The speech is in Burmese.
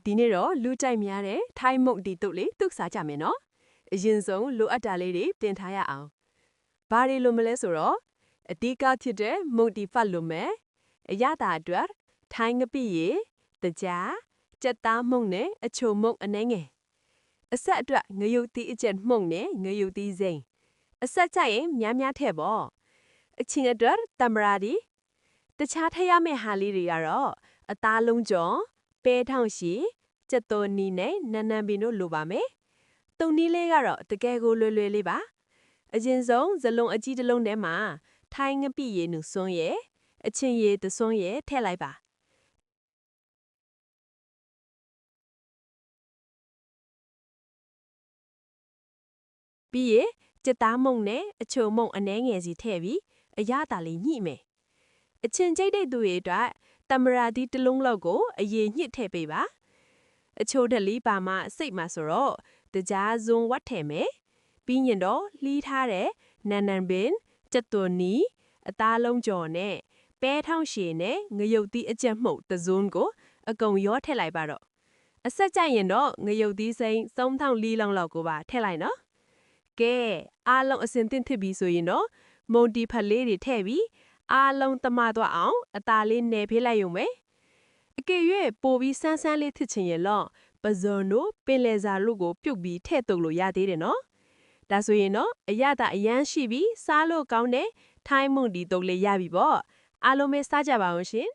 ဒီနေ့တော့လူကြိုက်များတဲ့ထိုင်းမုတ်ဒီတုတ်လေးသူ့စားကြမယ်နော်အရင်ဆုံးလိုအပ်တာလေးတွေပြင်ထားရအောင်ဘာတွေလိုမလဲဆိုတော့အဓိကဖြစ်တဲ့မုတ်ဒီဖတ်လိုမယ်အရသာအတွက်ထိုင်းငပိရေတကြားကြက်သားမုတ်နဲ့အချိုမုတ်အနှဲငယ်အဆက်အတွက်ငရုတ်သီးအကျက်မှုန့်နဲ့ငရုတ်သီးစိမ်းအဆက်ကြရင်များထည့်ပေါ့အချင်းအတွက်တမရာဒီတခြားထည့်ရမယ့်ဟာလေးတွေကတော့အသားလုံးကြော်ပဲထောင်ရှိကြက်တော်နီနဲ့နန်းနန်းပင်တို့လိုပါမယ်။တုံနီးလေးကတော့တကယ်ကိုလွယ်လေးပါ။အရင်ဆုံးဇလုံးအကြီးတစ်လုံးထဲမှာထိုင်းငပိရေနုစွန်းရဲ့အချင်းရေတစွန်းရဲ့ထည့်လိုက်ပါ။ပြီးရင်ကြက်သားမုံနဲ့အချိုမုံအနှဲငယ်စီထည့်ပြီးအရသာလေးညှိမယ်။အချင်းကျိတ်တဲ့သူတွေအတွက်တမရာဒီတစ်လုံးလောက်ကိုအရင်ညှစ်ထည့်ပေးပါ။အချိုးတလီပါမှစိတ်မှဆိုတော့တကြားဇွန်ဝတ်ထည့်မယ်ပြီးရင်တော့လှီးထားတဲ့နန်နန်ပင်ကြက်သွန်နီအသားလုံးကြော်နဲ့ပဲထောင်ရှည်နဲ့ငရုတ်သီးအကျက်မှုတ်တဇွန်ကိုအကုန်ရောထည့်လိုက်ပါတော့အဆက်ကြရင်တော့ငရုတ်သီးစိမ်း3000လီလောင်လောက်ကိုပါထည့်လိုက်နော်ကဲအားလုံးအစင်သင့်ဖြစ်ပြီးဆိုရင်တော့မုန်တီဖက်လေးတွေထည့်ပြီးအားလုံးတမသွားအောင်အသားလေးနယ်ဖေးလိုက်ရုံပဲအကယ်၍ပိုပြီးဆန်းလေးဖြစ်ချင်ရင်တော့ပဇွန်တို့ပင်လယ်စာတို့ကိုပြုတ်ပြီးထည့်တုပ်လို့ရသေးတယ်နော်ဒါဆိုရင်တော့အရသာအရန်ရှိပြီးစားလို့ကောင်းတဲ့ထိုင်းမုန်ဒီတုပ်လေးရပြီပေါ့အားလုံးပဲစားကြပါအောင်ရှင်